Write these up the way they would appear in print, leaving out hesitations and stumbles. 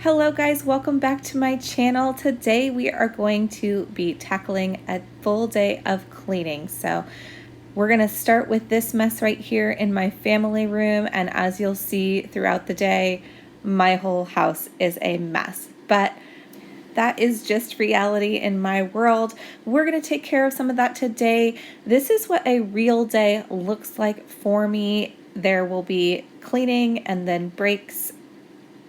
Hello guys, welcome back to my channel. Today we are going to be tackling a full day of cleaning. So we're going to start with this mess right here in my family room, and as you'll see throughout the day, my whole house is a mess. But that is just reality in my world. We're going to take care of some of that today. This is what a real day looks like for me. There will be cleaning and then breaks,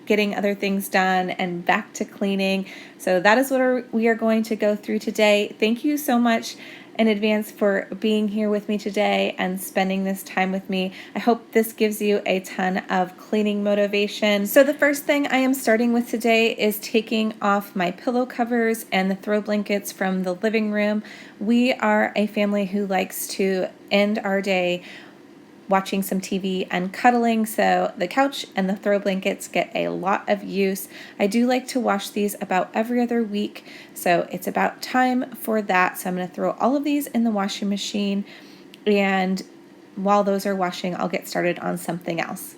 getting other things done, and back to cleaning. So that is what we are going to go through today. Thank you so much in advance for being here with me today and spending this time with me. I hope this gives you a ton of cleaning motivation. So the first thing I am starting with today is taking off my pillow covers and the throw blankets from the living room. We are a family who likes to end our day watching some TV and cuddling, so the couch and the throw blankets get a lot of use. I do like to wash these about every other week, so it's about time for that. So I'm going to throw all of these in the washing machine, and while those are washing, I'll get started on something else.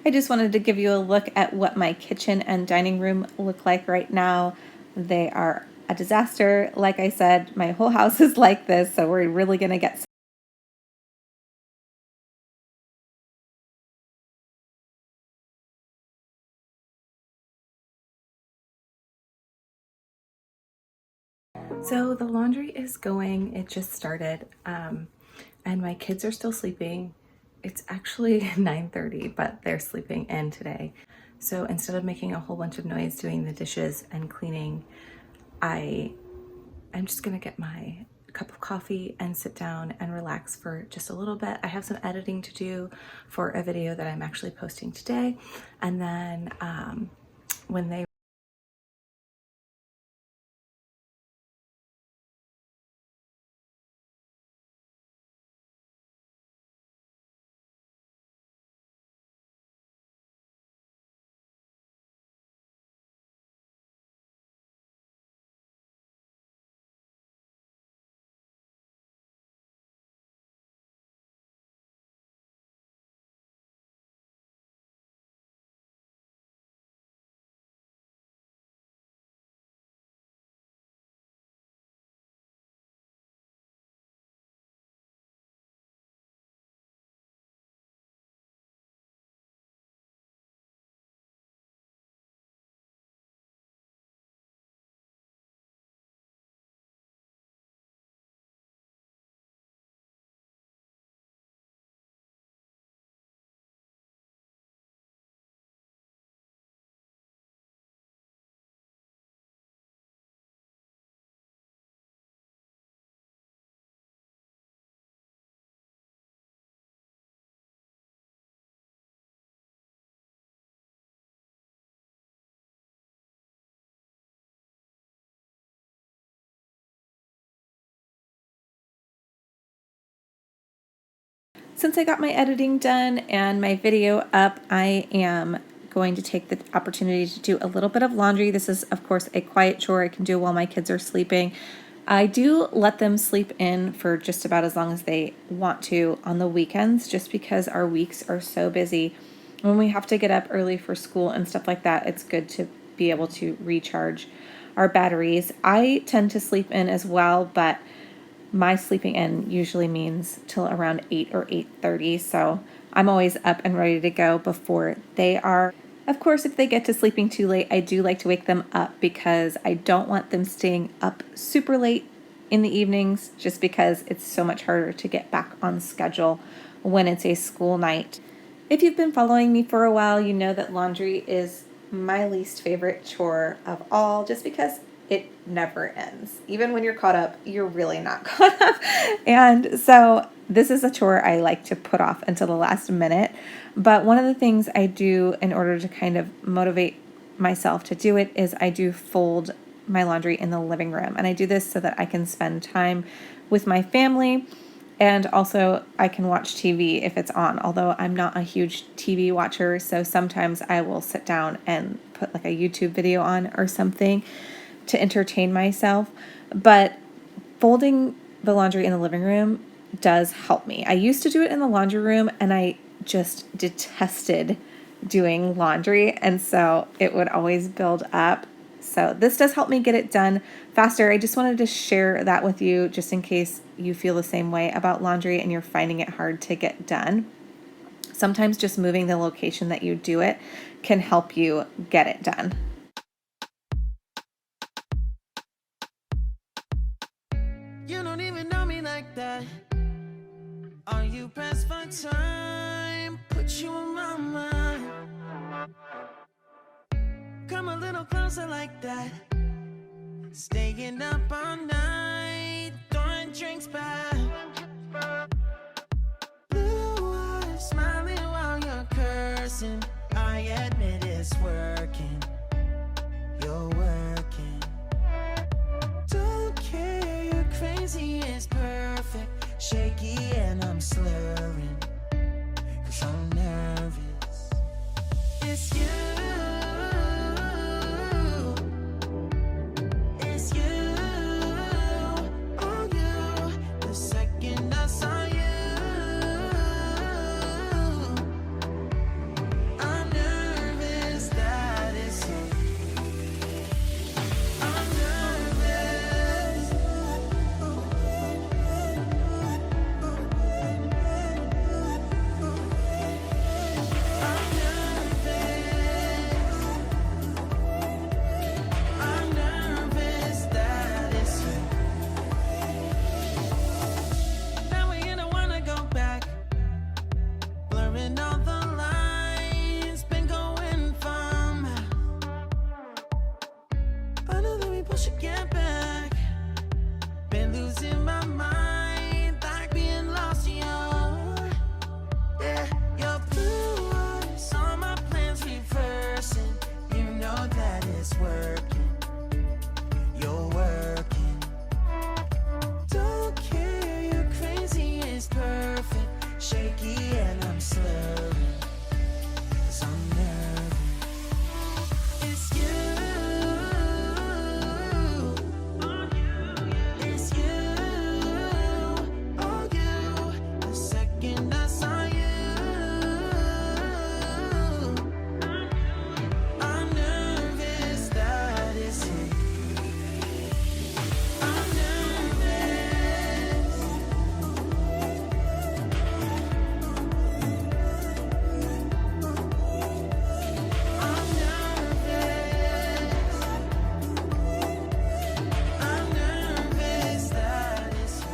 I just wanted to give you a look at what my kitchen and dining room look like right now. They are a disaster. Like I said, my whole house is like this, so we're really going to get So the laundry is going. It just started, and my kids are still sleeping. It's actually 9:30, but they're sleeping in today. So instead of making a whole bunch of noise doing the dishes and cleaning, I'm just gonna get my cup of coffee and sit down and relax for just a little bit. I have some editing to do for a video that I'm actually posting today, and then when they Since I got my editing done and my video up, I am going to take the opportunity to do a little bit of laundry. This is, of course, a quiet chore I can do while my kids are sleeping. I do let them sleep in for just about as long as they want to on the weekends, just because our weeks are so busy. When we have to get up early for school and stuff like that, it's good to be able to recharge our batteries. I tend to sleep in as well, but my sleeping in usually means till around 8 or 8:30, so I'm always up and ready to go before they are. Of course, if they get to sleeping too late, I do like to wake them up because I don't want them staying up super late in the evenings, just because it's so much harder to get back on schedule when it's a school night. If you've been following me for a while, you know that laundry is my least favorite chore of all, just because it never ends. Even when you're caught up, you're really not caught up. And so this is a chore I like to put off until the last minute. But one of the things I do in order to kind of motivate myself to do it is I do fold my laundry in the living room. And I do this so that I can spend time with my family And also I can watch TV if it's on, although I'm not a huge TV watcher, so sometimes I will sit down and put like a YouTube video on or something to entertain myself. But folding the laundry in the living room does help me. I used to do it in the laundry room and I just detested doing laundry, and so it would always build up. So this does help me get it done faster. I just wanted to share that with you just in case you feel the same way about laundry and you're finding it hard to get done. Sometimes just moving the location that you do it can help you get it done. You don't even know me like that. Are you pressed for time? Put you in my mind. Come a little closer like that. Staying up all night, throwing drinks back. Blue eyes smiling while you're cursing. I admit it's working. You're working. Don't care, you're crazy, it's perfect. Shaky and I'm slurring, 'cause I'm nervous. It's you. It's you. Oh, you. The second I saw you, I'm nervous that it's you. I'm nervous. I'm nervous that it's you. Now we don't wanna go back. Blurring all the lines, been going from. I know that we both should get back. Been losing my mind, like being lost in yeah, your blue eyes, all my plans reversing. You know that it's working. You're working. Don't care, you're crazy, it's perfect. Shaky and I'm slurring, 'cause I'm nervous. It's you. It's you. Oh, you. The second I saw you, I'm nervous that it's you. I'm nervous. I'm nervous. I'm nervous that it's you.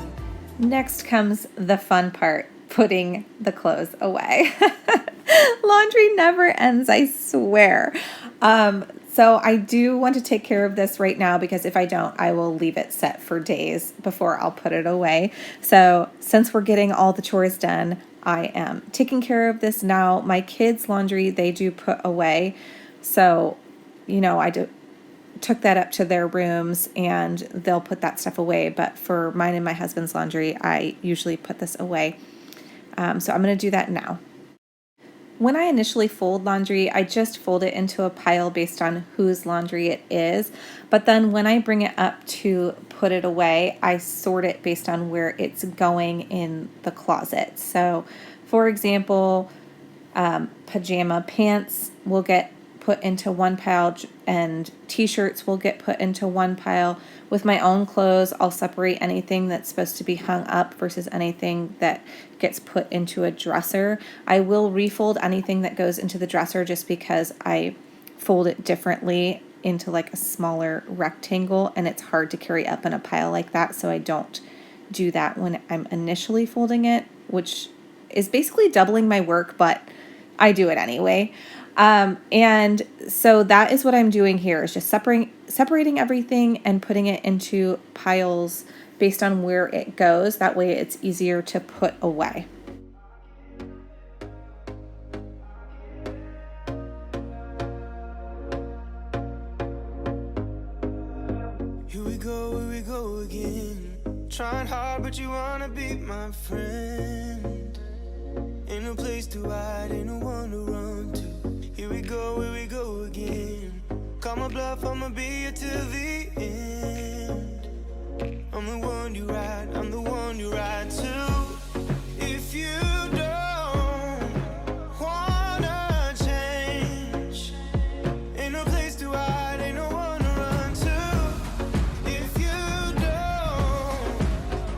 Next comes the fun part, putting the clothes away. Laundry never ends, I swear. So I do want to take care of this right now because if I don't, I will leave it set for days before I'll put it away. So since we're getting all the chores done, I am taking care of this now. My kids' laundry, they do put away. So, I took that up to their rooms and they'll put that stuff away. But for mine and my husband's laundry, I usually put this away. So I'm going to do that now. When I initially fold laundry, I just fold it into a pile based on whose laundry it is. But then when I bring it up to put it away, I sort it based on where it's going in the closet. So, for example, pajama pants will get put into one pile and t-shirts will get put into one pile. With my own clothes, I'll separate anything that's supposed to be hung up versus anything that gets put into a dresser. I will refold anything that goes into the dresser just because I fold it differently into like a smaller rectangle and it's hard to carry up in a pile like that, so I don't do that when I'm initially folding it, which is basically doubling my work, but I do it anyway. And so that is what I'm doing here, is just separating everything and putting it into piles based on where it goes. That way it's easier to put away. Here we go again. Trying hard, but you wanna be my friend. Ain't no place to hide, ain't no one to run to. Here we go again. Call my bluff, I'ma be here till the end. I'm the one you ride, I'm the one you ride to. If you don't wanna change, ain't no place to hide, ain't no one to run to. If you don't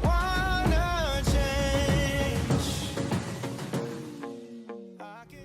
wanna change, I can.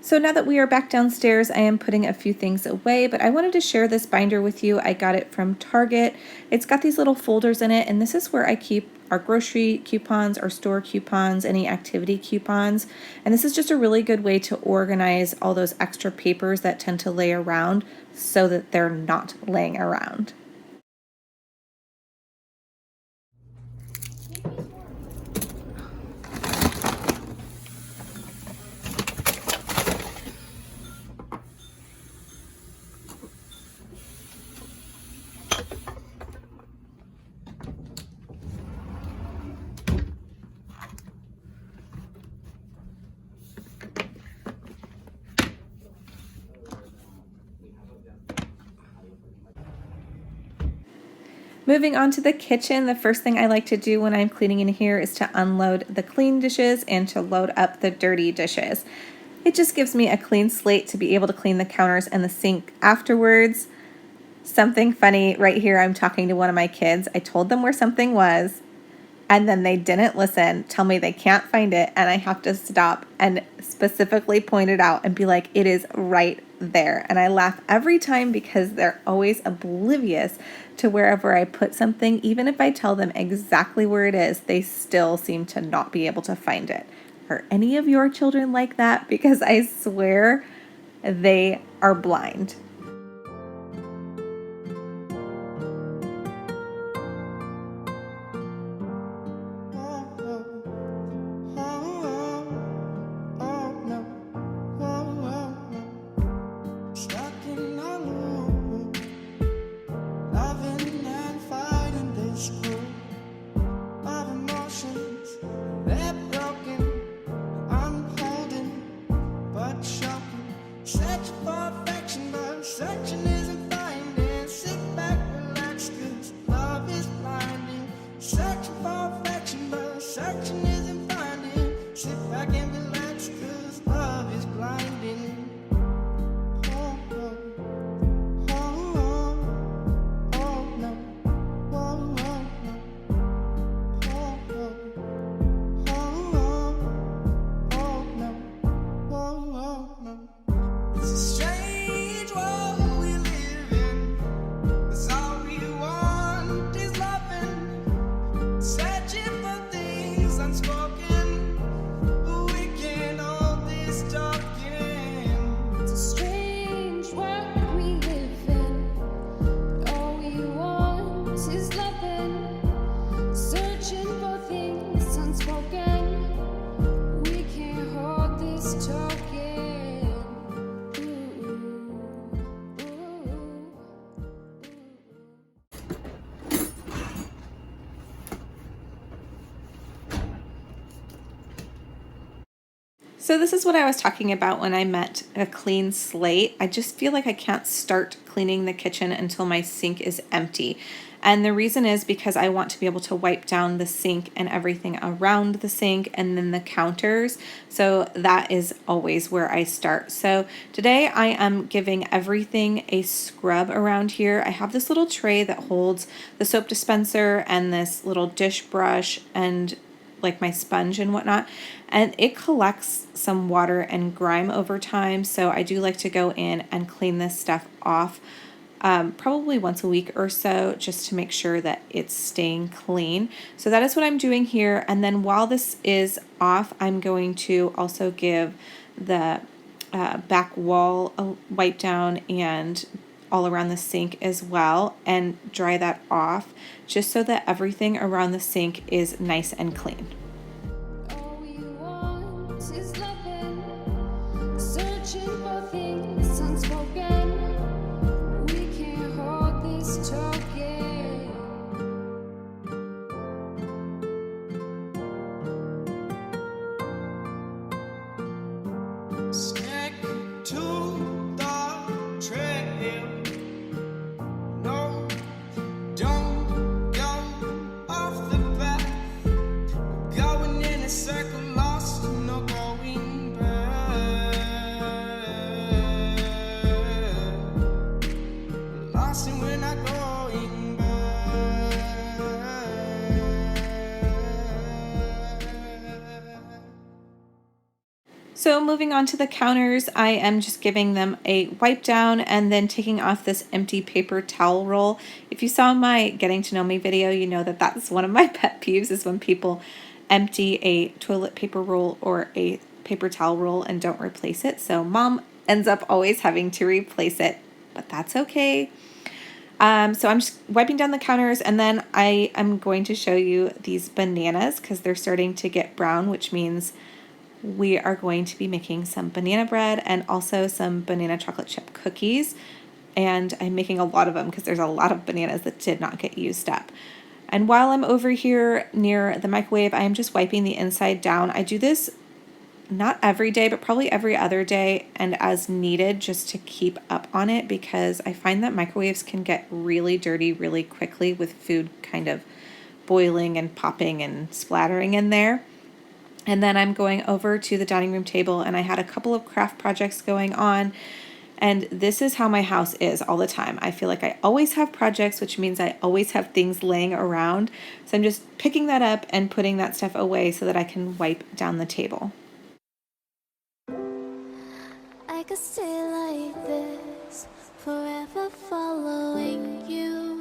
So now that we are back downstairs, I am putting a few things away, but I wanted to share this binder with you. I got it from Target. It's got these little folders in it, and this is where I keep our grocery coupons, our store coupons, any activity coupons. And this is just a really good way to organize all those extra papers that tend to lay around so that they're not laying around. Moving on to the kitchen, the first thing I like to do when I'm cleaning in here is to unload the clean dishes and to load up the dirty dishes. It just gives me a clean slate to be able to clean the counters and the sink afterwards. Something funny right here, I'm talking to one of my kids. I told them where something was, and then they didn't listen, tell me they can't find it, and I have to stop and specifically point it out and be like, it is right there. And I laugh every time because they're always oblivious to wherever I put something. Even if I tell them exactly where it is, they still seem to not be able to find it. Are any of your children like that? Because I swear they are blind. So this is what I was talking about when I meant a clean slate. I just feel like I can't start cleaning the kitchen until my sink is empty. And the reason is because I want to be able to wipe down the sink and everything around the sink and then the counters. So that is always where I start. So today I am giving everything a scrub around here. I have this little tray that holds the soap dispenser and this little dish brush and like my sponge and whatnot, and it collects some water and grime over time. So I do like to go in and clean this stuff off probably once a week or so, just to make sure that it's staying clean. So that is what I'm doing here. And then while this is off, I'm going to also give the back wall a wipe down and all around the sink as well and dry that off, just so that everything around the sink is nice and clean. All we want is loving, searching for things unspoken. We can't hold this token. Stick to the trail. No, don't go off the path. Going in a circle, lost, no going back. Lost and we're not going back. So moving on to the counters, I am just giving them a wipe down and then taking off this empty paper towel roll. If you saw my getting to know me video, you know that that's one of my pet peeves, is when people empty a toilet paper roll or a paper towel roll and don't replace it. So mom ends up always having to replace it, but that's okay. So I'm just wiping down the counters, and then I am going to show you these bananas because they're starting to get brown, which means we are going to be making some banana bread and also some banana chocolate chip cookies. And I'm making a lot of them because there's a lot of bananas that did not get used up. And while I'm over here near the microwave, I am just wiping the inside down. I do this not every day, but probably every other day and as needed, just to keep up on it, because I find that microwaves can get really dirty really quickly with food kind of boiling and popping and splattering in there. And then I'm going over to the dining room table, and I had a couple of craft projects going on, and this is how my house is all the time. I feel like I always have projects, which means I always have things laying around. So I'm just picking that up and putting that stuff away so that I can wipe down the table. I could stay like this, forever following you.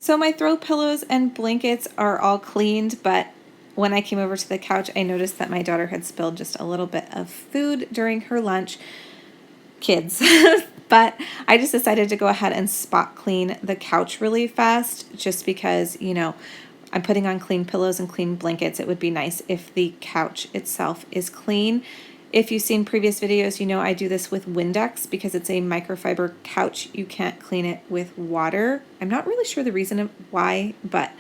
So my throw pillows and blankets are all cleaned, but when I came over to the couch, I noticed that my daughter had spilled just a little bit of food during her lunch. Kids. But I just decided to go ahead and spot clean the couch really fast, just because, you know, I'm putting on clean pillows and clean blankets. It would be nice if the couch itself is clean. If you've seen previous videos, you know I do this with Windex because it's a microfiber couch. You can't clean it with water. I'm not really sure the reason why, but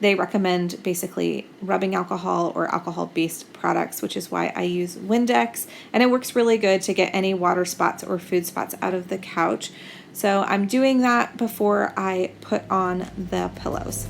they recommend basically rubbing alcohol or alcohol-based products, which is why I use Windex. And it works really good to get any water spots or food spots out of the couch. So I'm doing that before I put on the pillows.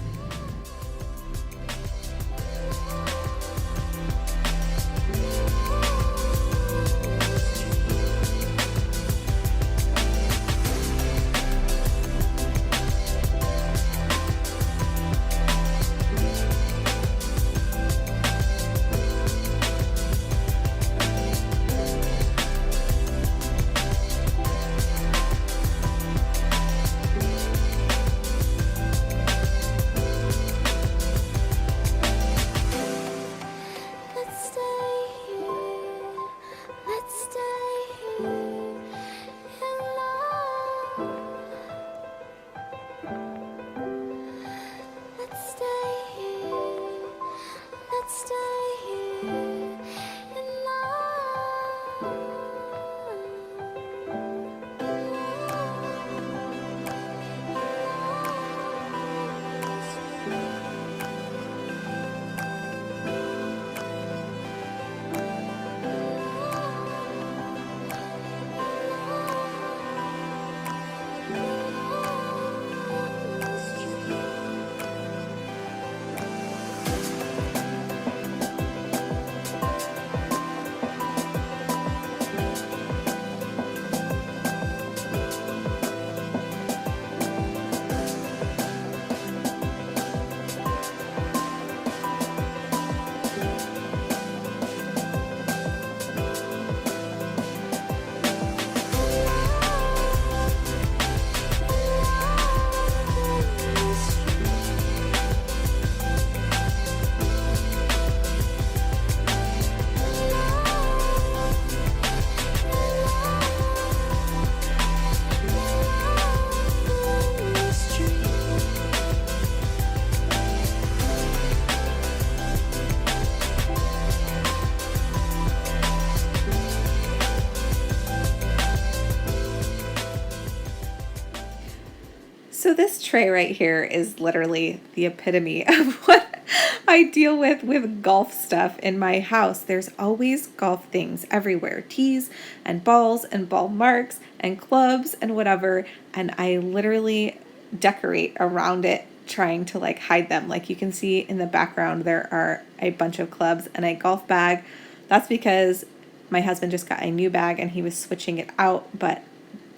So this tray right here is literally the epitome of what I deal with golf stuff in my house. There's always golf things everywhere, tees and balls and ball marks and clubs and whatever. And I literally decorate around it, trying to like hide them. Like you can see in the background, there are a bunch of clubs and a golf bag. That's because my husband just got a new bag and he was switching it out, but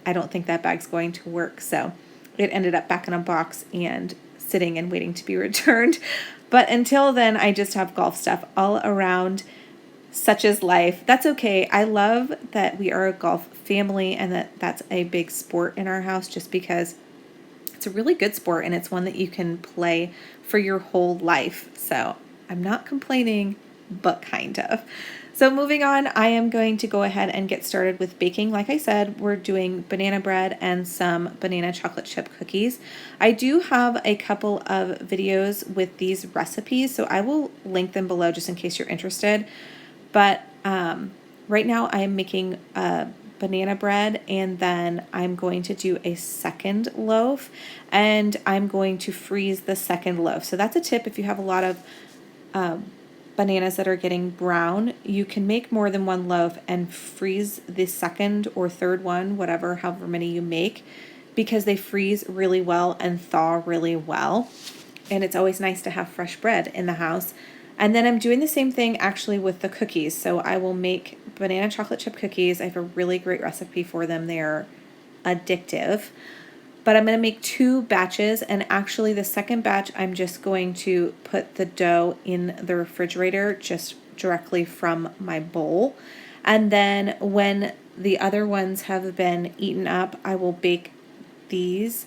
I don't think that bag's going to work. So it ended up back in a box and sitting and waiting to be returned. But until then, I just have golf stuff all around. Such is life. That's okay. I love that we are a golf family and that that's a big sport in our house, just because it's a really good sport and it's one that you can play for your whole life. So I'm not complaining, but kind of. So moving on, I am going to go ahead and get started with baking. Like I said, we're doing banana bread and some banana chocolate chip cookies. I do have a couple of videos with these recipes, so I will link them below just in case you're interested. But right now I'm making banana bread, and then I'm going to do a second loaf, and I'm going to freeze the second loaf. So that's a tip if you have a lot of bananas that are getting brown. You can make more than one loaf and freeze the second or third one, whatever, however many you make, because they freeze really well and thaw really well. And it's always nice to have fresh bread in the house. And then I'm doing the same thing actually with the cookies. So I will make banana chocolate chip cookies. I have a really great recipe for them. They're addictive. But I'm going to make 2 batches, and actually the second batch I'm just going to put the dough in the refrigerator just directly from my bowl. And then when the other ones have been eaten up, I will bake these,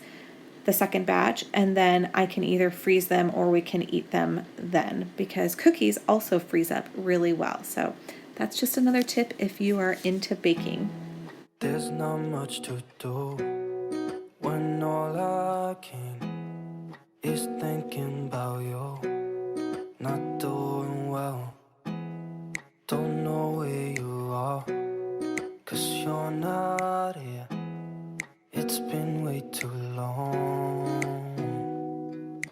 the second batch, and then I can either freeze them or we can eat them then, because cookies also freeze up really well. So that's just another tip if you are into baking. There's not much to do when all I can is thinking about you. Not doing well, don't know where you are, 'cause you're not here. It's been way too long.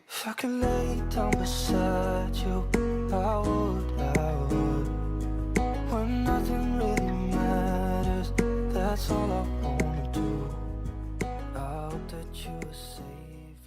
If I could lay down beside you, I would. When nothing really matters, that's all I wanna do. I hope that you are safe.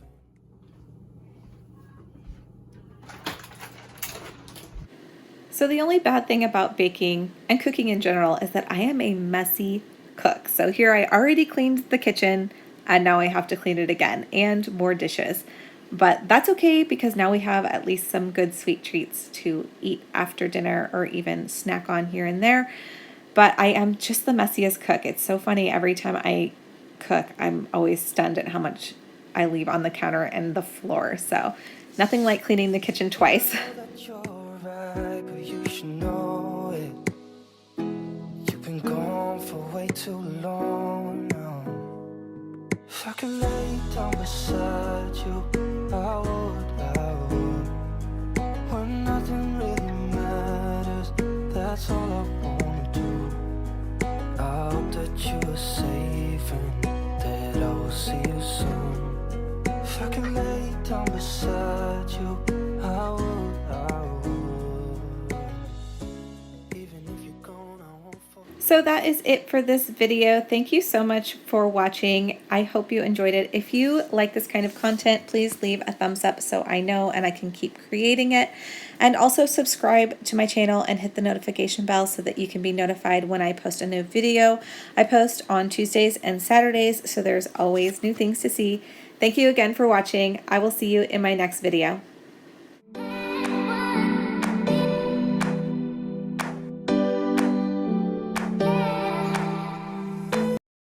So the only bad thing about baking and cooking in general is that I am a messy cook. So here I already cleaned the kitchen and now I have to clean it again and more dishes. But that's okay, because now we have at least some good sweet treats to eat after dinner or even snack on here and there. But I am just the messiest cook. It's so funny. Every time I cook, I'm always stunned at how much I leave on the counter and the floor. So nothing like cleaning the kitchen twice. I know that you're right, but you should know it. You've been gone for way too long now. If I could lay down beside you, I would. When nothing really matters, that's all I wanna do. I hope that you are safe and that I will see you soon. If I could lay down beside you, I would. Even if you're gone, I won't forget. So that is it for this video. Thank you so much for watching. I hope you enjoyed it. If you like this kind of content, please leave a thumbs up so I know and I can keep creating it. And also subscribe to my channel and hit the notification bell so that you can be notified when I post a new video. I post on Tuesdays and Saturdays, so there's always new things to see. Thank you again for watching. I will see you in my next video.